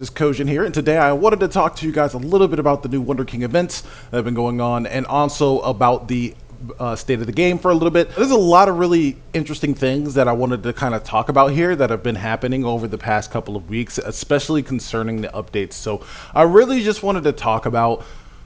This is Kojin here, and today I wanted to talk to you guys a little bit about the new WonderKing events that have been going on, and also about the state of the game for a little bit. There's a lot of really interesting things that I wanted to kind of talk about here that have been happening over the past couple of weeks, especially concerning the updates. So I really just wanted to talk about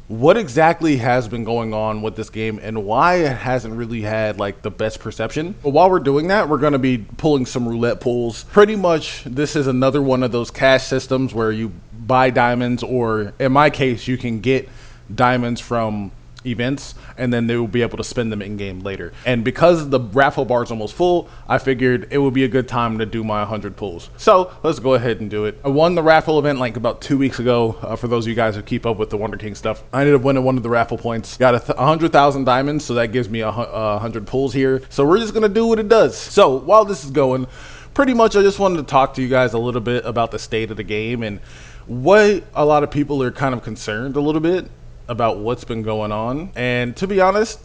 what exactly has been going on with this game and why it hasn't really had like the best perception. But while we're doing that, we're going to be pulling some roulette pools. Pretty much this is another one of those cash systems where you buy diamonds, or in my case you can get diamonds from events and then they will be able to spend them in game later. And because the raffle bar is almost full, I figured it would be a good time to do my 100 pulls. So let's go ahead and do it. I won the raffle event like about 2 weeks ago. For those of you guys who keep up with the WonderKing stuff, I ended up winning one of the raffle points. Got 100,000 diamonds, so that gives me 100 pulls here. So we're just gonna do what it does. So while this is going, pretty much I just wanted to talk to you guys a little bit about the state of the game and what a lot of people are kind of concerned a little bit about what's been going on. And to be honest,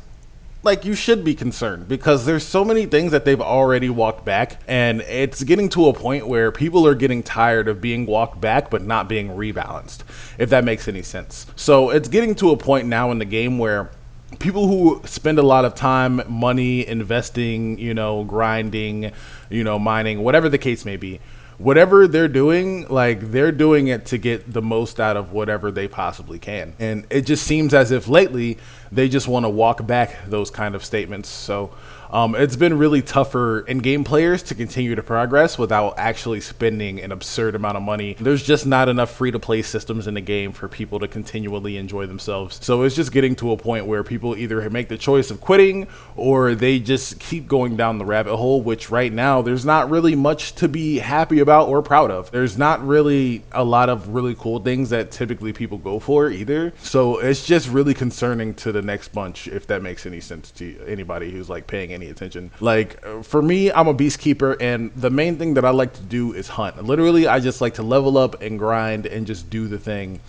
like, you should be concerned because there's so many things that they've already walked back, and it's getting to a point where people are getting tired of being walked back but not being rebalanced, if that makes any sense. So it's getting to a point now in the game where people who spend a lot of time, money, investing, grinding, mining, whatever the case may be, whatever they're doing, like, they're doing it to get the most out of whatever they possibly can. And it just seems as if lately they just want to walk back those kind of statements. So it's been really tough for in-game players to continue to progress without actually spending an absurd amount of money. There's just not enough free-to-play systems in the game for people to continually enjoy themselves. So it's just getting to a point where people either make the choice of quitting or they just keep going down the rabbit hole, which right now there's not really much to be happy about or proud of. There's not really a lot of really cool things that typically people go for either. So it's just really concerning to the next bunch, if that makes any sense to anybody who's like paying any attention. Like, for me, I'm a Beastkeeper, and the main thing that I like to do is hunt. Literally, I just like to level up and grind and just do the thing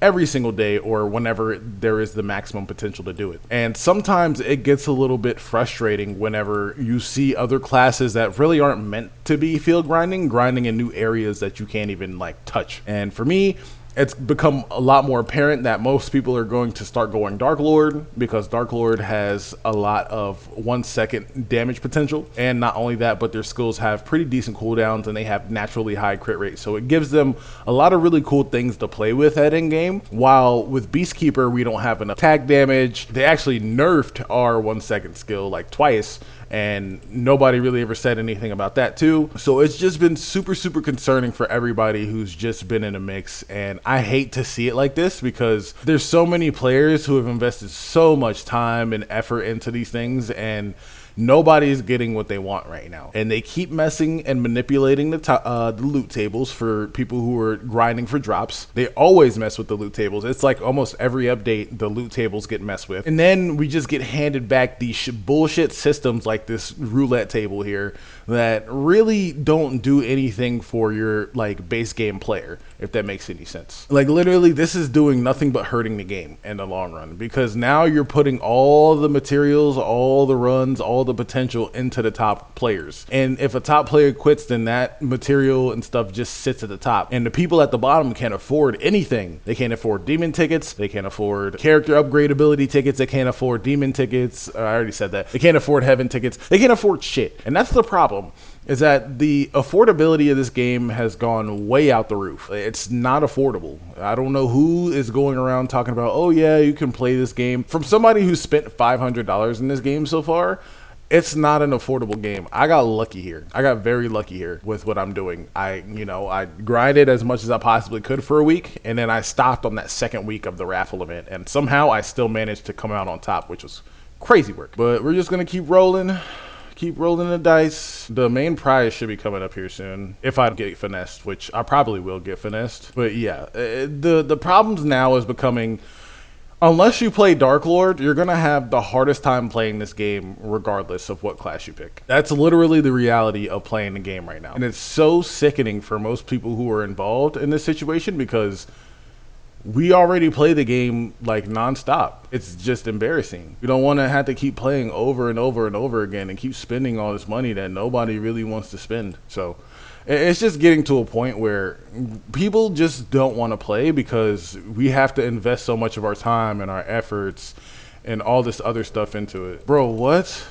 every single day or whenever there is the maximum potential to do it. And sometimes it gets a little bit frustrating whenever you see other classes that really aren't meant to be field grinding in new areas that you can't even like touch. And for me, it's become a lot more apparent that most people are going to start going Dark Lord because Dark Lord has a lot of 1 second damage potential. And not only that, but their skills have pretty decent cooldowns and they have naturally high crit rates. So it gives them a lot of really cool things to play with at end game. While with Beastkeeper, we don't have enough attack damage. They actually nerfed our 1 second skill like twice, and nobody really ever said anything about that too. So it's just been super concerning for everybody who's just been in a mix, and I hate to see it like this because there's so many players who have invested so much time and effort into these things, and nobody's getting what they want right now. And they keep messing and manipulating the loot tables for people who are grinding for drops. They always mess with the loot tables. It's like almost every update, the loot tables get messed with. And then we just get handed back these bullshit systems like this roulette table here that really don't do anything for your like base game player, if that makes any sense. Like, literally, this is doing nothing but hurting the game in the long run, because now you're putting all the materials, all the runs, all the potential into the top players. And if a top player quits, then that material and stuff just sits at the top. And the people at the bottom can't afford anything. They can't afford demon tickets. They can't afford character upgrade ability tickets. They can't afford demon tickets. I already said that. They can't afford heaven tickets. They can't afford shit. And that's the problem, is that the affordability of this game has gone way out the roof. It's not affordable. I don't know who is going around talking about, oh yeah, you can play this game. From somebody who spent $500 in this game so far, it's not an affordable game. I got lucky here. I got very lucky here with what I'm doing. I grinded as much as I possibly could for a week, and then I stopped on that second week of the raffle event, and somehow I still managed to come out on top, which was crazy work. But we're just gonna keep rolling. Keep rolling the dice. The main prize should be coming up here soon, if I get finessed, which I probably will get finessed. But yeah, the problems now is becoming, unless you play Dark Lord, you're gonna have the hardest time playing this game regardless of what class you pick. That's literally the reality of playing the game right now. And it's so sickening for most people who are involved in this situation because we already play the game like nonstop. It's just embarrassing. We don't want to have to keep playing over and over and over again and keep spending all this money that nobody really wants to spend. So It's just getting to a point where people just don't want to play because we have to invest so much of our time and our efforts and all this other stuff into it. Bro, what?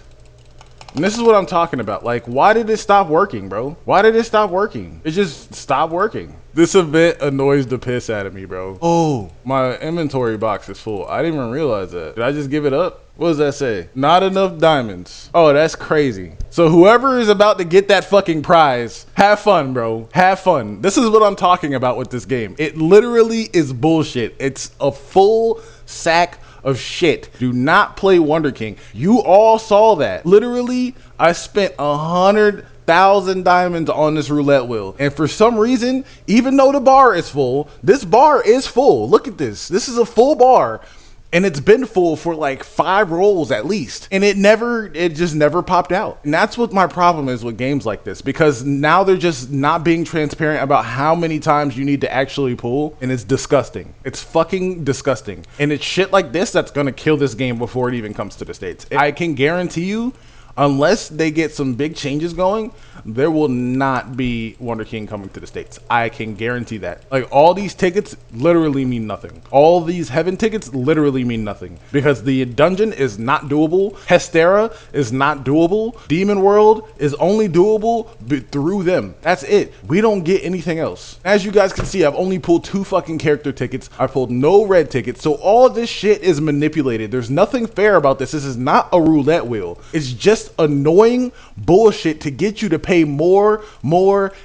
And this is what I'm talking about. Like, why did it stop working, bro? Why did it stop working? It just stopped working. This event annoys the piss out of me, bro. Oh, my inventory box is full. I didn't even realize that. Did I just give it up? What does that say? Not enough diamonds. Oh, that's crazy. So whoever is about to get that fucking prize, have fun, bro. Have fun. This is what I'm talking about with this game. It literally is bullshit. It's a full sack of shit. Do not play WonderKing. You all saw that. Literally, I spent 100,000 diamonds on this roulette wheel. And for some reason, even though the bar is full, this bar is full. Look at this. This is a full bar. And it's been full for like 5 rolls at least. And it just never popped out. And that's what my problem is with games like this, because now they're just not being transparent about how many times you need to actually pull. And it's disgusting. It's fucking disgusting. And it's shit like this that's gonna kill this game before it even comes to the States. I can guarantee you, unless they get some big changes going, there will not be WonderKing coming to the States. I can guarantee that. Like, all these tickets literally mean nothing. All these heaven tickets literally mean nothing, because the dungeon is not doable. Hestera is not doable. Demon World is only doable through them. That's it. We don't get anything else. As you guys can see, I've only pulled 2 fucking character tickets. I pulled no red tickets. So all of this shit is manipulated. There's nothing fair about this. This is not a roulette wheel. It's just annoying bullshit to get you to pay more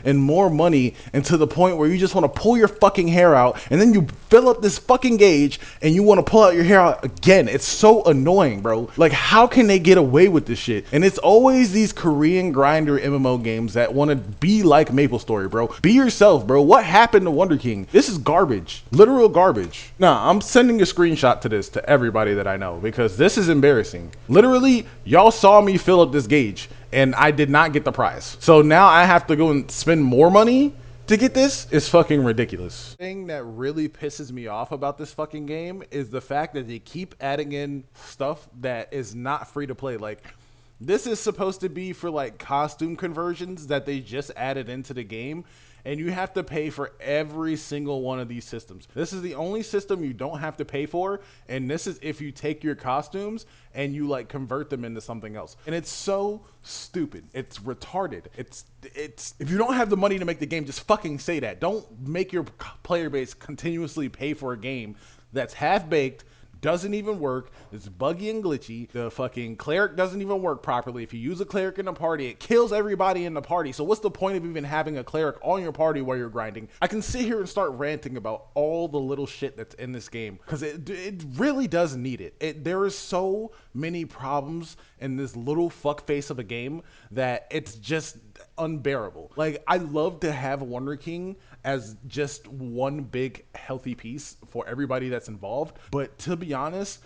and more money, and to the point where you just want to pull your fucking hair out, and then you fill up this fucking gauge and you want to pull out your hair out again. It's so annoying, bro. Like, how can they get away with this shit? And it's always these Korean grinder MMO games that want to be like MapleStory, bro. Be yourself, bro. What happened to WonderKing? This is garbage. Literal garbage. Nah, I'm sending a screenshot to this to everybody that I know, because this is embarrassing. Literally, y'all saw me fill up this gauge and I did not get the prize. So now I have to go and spend more money to get this. Is fucking ridiculous. The thing that really pisses me off about this fucking game is the fact that they keep adding in stuff that is not free to play. Like, this is supposed to be for like costume conversions that they just added into the game, and you have to pay for every single one of these systems. This is the only system you don't have to pay for, and this is if you take your costumes and you like convert them into something else. And it's so stupid. It's retarded. It's if you don't have the money to make the game, just fucking say that. Don't make your player base continuously pay for a game that's half-baked, doesn't even work, it's buggy and glitchy. The fucking cleric doesn't even work properly. If you use a cleric in a party, it kills everybody in the party. So what's the point of even having a cleric on your party while you're grinding? I can sit here and start ranting about all the little shit that's in this game, because it really does need it. There is so many problems in this little fuckface of a game that it's just unbearable. Like, I love to have WonderKing as just one big healthy piece for everybody that's involved, but to be honest,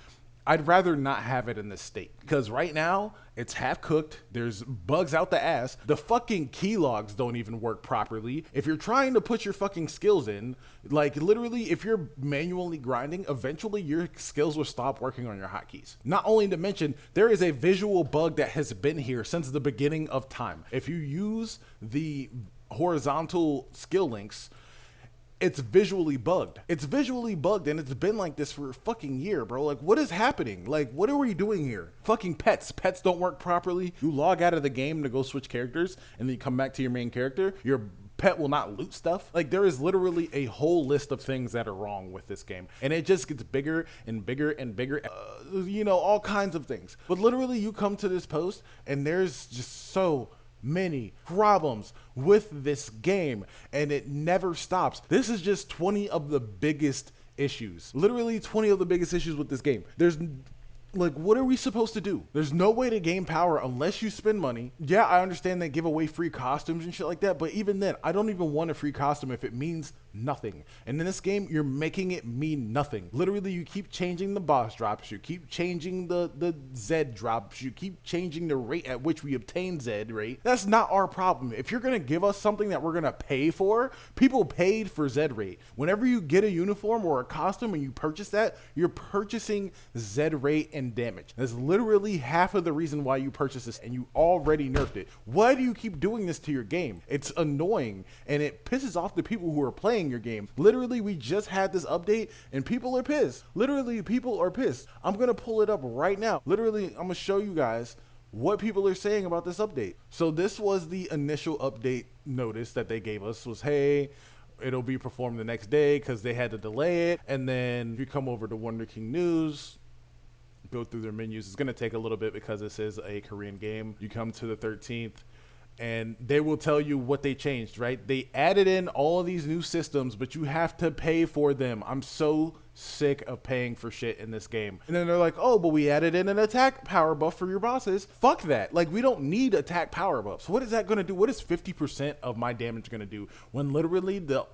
I'd rather not have it in this state, because right now it's half cooked. There's bugs out the ass. The fucking keylogs don't even work properly. If you're trying to put your fucking skills in, like literally, if you're manually grinding, eventually your skills will stop working on your hotkeys. Not only to mention, there is a visual bug that has been here since the beginning of time. If you use the horizontal skill links, it's visually bugged. It's visually bugged, and it's been like this for a fucking year, bro. Like, what is happening? Like, what are we doing here? Fucking pets. Pets don't work properly. You log out of the game to go switch characters, and then you come back to your main character. Your pet will not loot stuff. Like, there is literally a whole list of things that are wrong with this game, and it just gets bigger and bigger and bigger. You know, all kinds of things. But literally, you come to this post, and there's just so many problems with this game, and it never stops. This is just 20 of the biggest issues. Literally 20 of the biggest issues with this game. There's like, what are we supposed to do? There's no way to gain power unless you spend money. Yeah, I understand they give away free costumes and shit like that, but even then, I don't even want a free costume if it means nothing. And in this game, you're making it mean nothing. Literally, you keep changing the boss drops, you keep changing the Z drops, you keep changing the rate at which we obtain Z rate. That's not our problem. If you're gonna give us something that we're gonna pay for, people paid for Z rate. Whenever you get a uniform or a costume and you purchase that, you're purchasing Z rate and damage. That's literally half of the reason why you purchase this, and you already nerfed it. Why do you keep doing this to your game? It's annoying and it pisses off the people who are playing your game. Literally, we just had this update and people are pissed. Literally, people are pissed. I'm gonna pull it up right now. Literally, I'm gonna show you guys what people are saying about this update. So this was the initial update notice that they gave us, was, hey, it'll be performed the next day because they had to delay it. And then if you come over to WonderKing News, go through their menus, it's going to take a little bit because this is a Korean game. You come to the 13th and they will tell you what they changed, right? They added in all of these new systems, but you have to pay for them. I'm so sick of paying for shit in this game. And then they're like, oh, but we added in an attack power buff for your bosses. Fuck that. Like, we don't need attack power buffs. What is that going to do? What is 50% of my damage going to do when literally the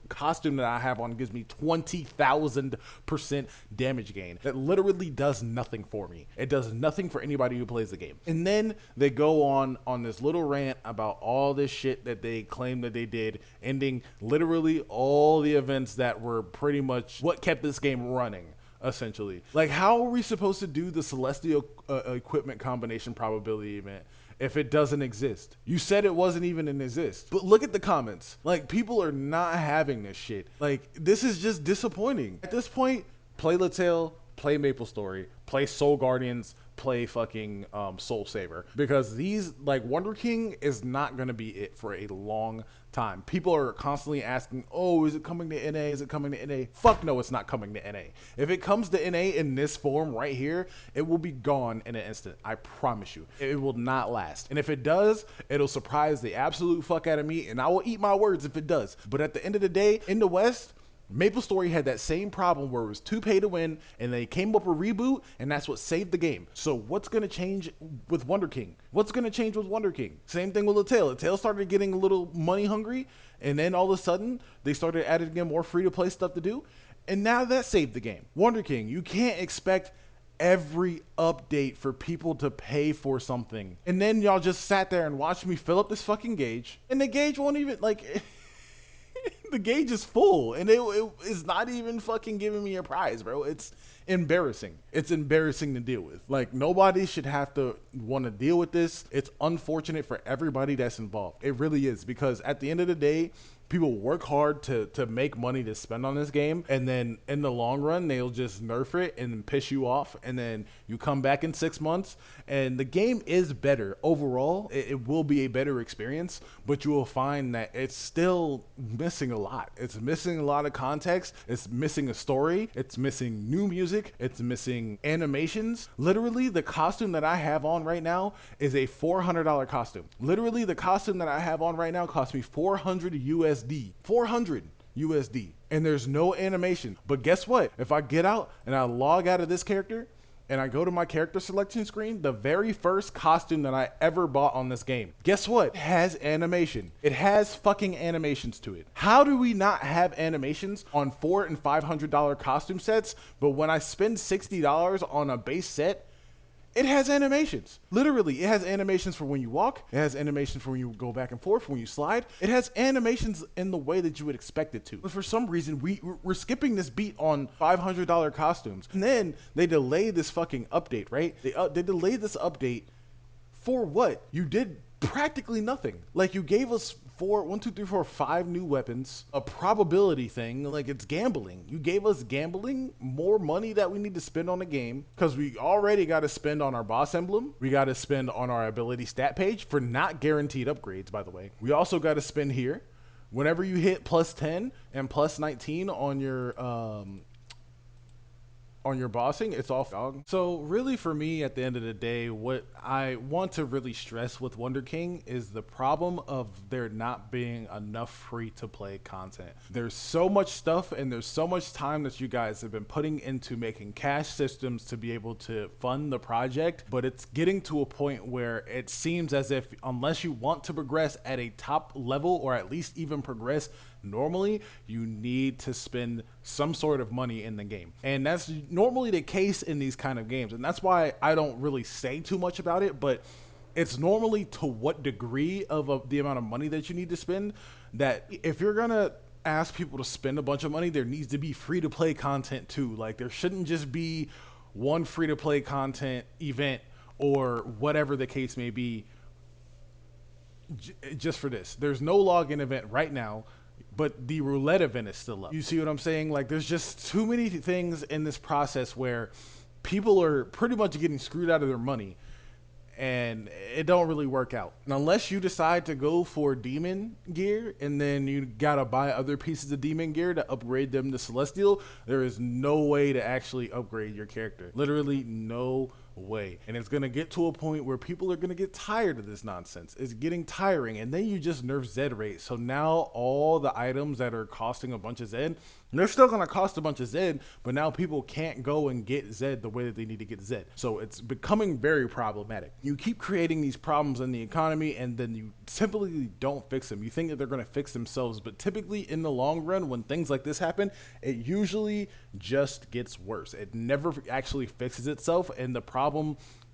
costume that I have on gives me 20,000% damage gain? That literally does nothing for me. It does nothing for anybody who plays the game. And then they go on this little rant about all this shit that they claim that they did, ending literally all the events that were pretty much what kept this game running, essentially. Like, how are we supposed to do the celestial equipment combination probability event if it doesn't exist? You said it wasn't even in exist, but look at the comments. Like, people are not having this shit. Like, this is just disappointing. At this point, play Latil, play Maple Story, play Soul Guardians, play fucking Soul Saver, because these, like, WonderKing is not going to be it for a long time. People are constantly asking, oh, is it coming to NA? Is it coming to NA? Fuck no, it's not coming to NA. If it comes to NA in this form right here, it will be gone in an instant. I promise you. It will not last. And if it does, it'll surprise the absolute fuck out of me, and I will eat my words if it does. But at the end of the day, in the West, Maple Story had that same problem where it was too pay to win, and they came up with a reboot, and that's what saved the game. So what's going to change with WonderKing? What's going to change with WonderKing? Same thing with Latil. Latil started getting a little money hungry, and then all of a sudden, they started adding in more free-to-play stuff to do, and now that saved the game. WonderKing, you can't expect every update for people to pay for something. And then y'all just sat there and watched me fill up this fucking gauge, and the gauge won't even, like... the gauge is full, and it is not even fucking giving me a prize, bro. It's embarrassing. It's embarrassing to deal with. Like, nobody should have to want to deal with this. It's unfortunate for everybody that's involved. It really is, because at the end of the day, people work hard to make money to spend on this game, and then in the long run, they'll just nerf it and piss you off, and then you come back in 6 months, and the game is better. Overall, it will be a better experience, but you will find that it's still missing a lot. It's missing a lot of context. It's missing a story. It's missing new music. It's missing animations. Literally, the costume that I have on right now is a $400 costume. Literally, the costume that I have on right now cost me 400 USD. 400 USD. And there's no animation. But guess what? If I get out and I log out of this character and I go to my character selection screen, the very first costume that I ever bought on this game, guess what? It has animation. It has fucking animations to it. How do we not have animations on $400 and $500 costume sets, but when I spend $60 on a base set, it has animations. Literally, it has animations for when you walk. It has animations for when you go back and forth, when you slide. It has animations in the way that you would expect it to. But for some reason, we're skipping this beat on $500 costumes. And then they delay this fucking update, right? They delayed this update for what? You did practically nothing. Like, you gave us 5 new weapons, a probability thing, like it's gambling. You gave us gambling, more money that we need to spend on the game, because we already got to spend on our boss emblem. We got to spend on our ability stat page for not guaranteed upgrades, by the way. We also got to spend here. Whenever you hit plus 10 and plus 19 on your bossing, it's all dog. So really, for me, at the end of the day, what I want to really stress with WonderKing is the problem of there not being enough free-to-play content. There's so much stuff and there's so much time that you guys have been putting into making cash systems to be able to fund the project, but it's getting to a point where it seems as if unless you want to progress at a top level, or at least even progress normally you need to spend some sort of money in the game. And that's normally the case in these kind of games. And that's why I don't really say too much about it, but it's normally to what degree of the amount of money that you need to spend, that if you're gonna ask people to spend a bunch of money, there needs to be free to play content too. Like, there shouldn't just be one free to play content event or whatever the case may be just for this. There's no login event right now, but the roulette event is still up. You see what I'm saying? Like, there's just too many things in this process where people are pretty much getting screwed out of their money, and it don't really work out. And unless you decide to go for demon gear and then you gotta buy other pieces of demon gear to upgrade them to celestial, there is no way to actually upgrade your character. Literally no way. And it's gonna get to a point where people are gonna get tired of this nonsense. It's getting tiring, and then you just nerf Zed rate. So now all the items that are costing a bunch of Zed, they're still gonna cost a bunch of Zed, but now people can't go and get Zed the way that they need to get Zed. So it's becoming very problematic. You keep creating these problems in the economy, and then you simply don't fix them. You think that they're gonna fix themselves, but typically in the long run, when things like this happen, it usually just gets worse. It never actually fixes itself, and the problem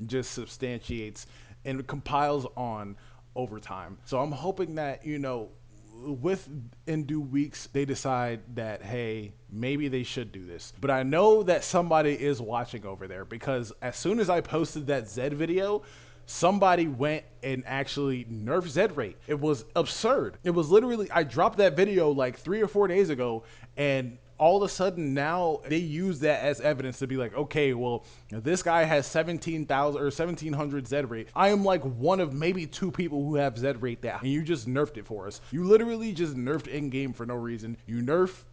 just substantiates and compiles on over time. So I'm hoping that, you know, in due weeks, they decide that, hey, maybe they should do this. But I know that somebody is watching over there, because as soon as I posted that Zed video, somebody went and actually nerfed Zed rate. It was absurd. It was literally, I dropped that video like 3 or 4 days ago, and all of a sudden now they use that as evidence to be like, okay, well, this guy has 17,000 or 1,700 Zed rate. I am like one of maybe 2 people who have Zed rate that, and you just nerfed it for us. You literally just nerfed in game for no reason. You nerf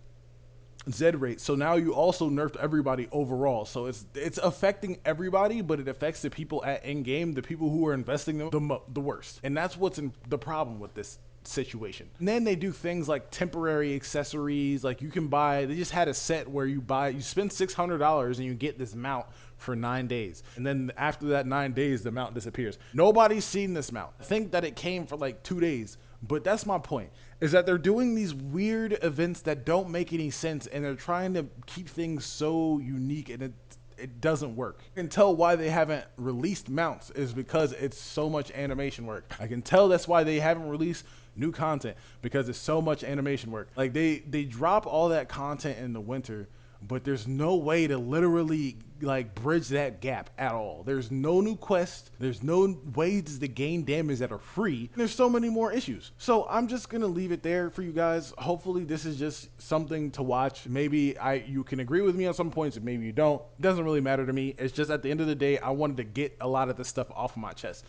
Zed rate, so now you also nerfed everybody overall. So it's affecting everybody, but it affects the people at in game, the people who are investing the worst. And that's what's in the problem with this situation. And then they do things like temporary accessories. Like, you can buy, they just had a set where you spend $600 and you get this mount for 9 days, and then after that 9 days the mount disappears. Nobody's seen this mount. I think that it came for like 2 days, but that's my point, is that they're doing these weird events that don't make any sense, and they're trying to keep things so unique, and it doesn't work. I can tell why they haven't released mounts is because it's so much animation work. I can tell that's why they haven't released new content, because it's so much animation work. Like, they drop all that content in the winter, but there's no way to literally like bridge that gap at all. There's no new quest. There's no ways to gain damage that are free. There's so many more issues. So I'm just gonna leave it there for you guys. Hopefully this is just something to watch. Maybe you can agree with me on some points, and maybe you don't. It doesn't really matter to me. It's just at the end of the day, I wanted to get a lot of this stuff off of my chest,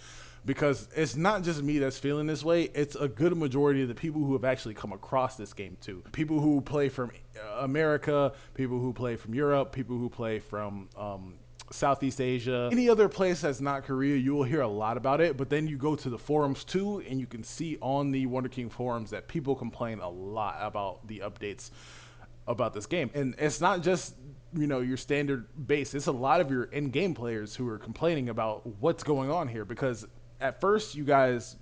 because it's not just me that's feeling this way. It's a good majority of the people who have actually come across this game too. People who play from America, people who play from Europe, people who play from Southeast Asia, any other place that's not Korea, you will hear a lot about it. But then you go to the forums too, and you can see on the WonderKing forums that people complain a lot about the updates about this game. And it's not just, you know, your standard base. It's a lot of your in-game players who are complaining about what's going on here, because at first, you guys,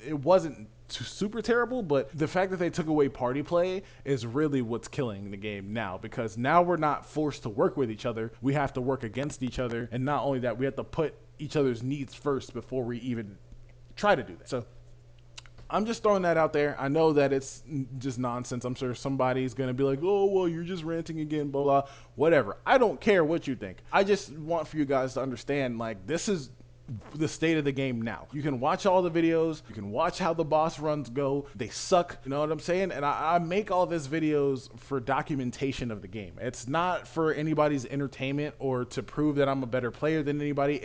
it wasn't super terrible, but the fact that they took away party play is really what's killing the game now, because now we're not forced to work with each other. We have to work against each other, and not only that, we have to put each other's needs first before we even try to do that. So I'm just throwing that out there. I know that it's just nonsense. I'm sure somebody's going to be like, oh, well, you're just ranting again, blah, blah, whatever. I don't care what you think. I just want for you guys to understand, like, this is the state of the game now. You can watch all the videos. You can watch how the boss runs go. They suck. You know what I'm saying? And I make all this videos for documentation of the game. It's not for anybody's entertainment or to prove that I'm a better player than anybody.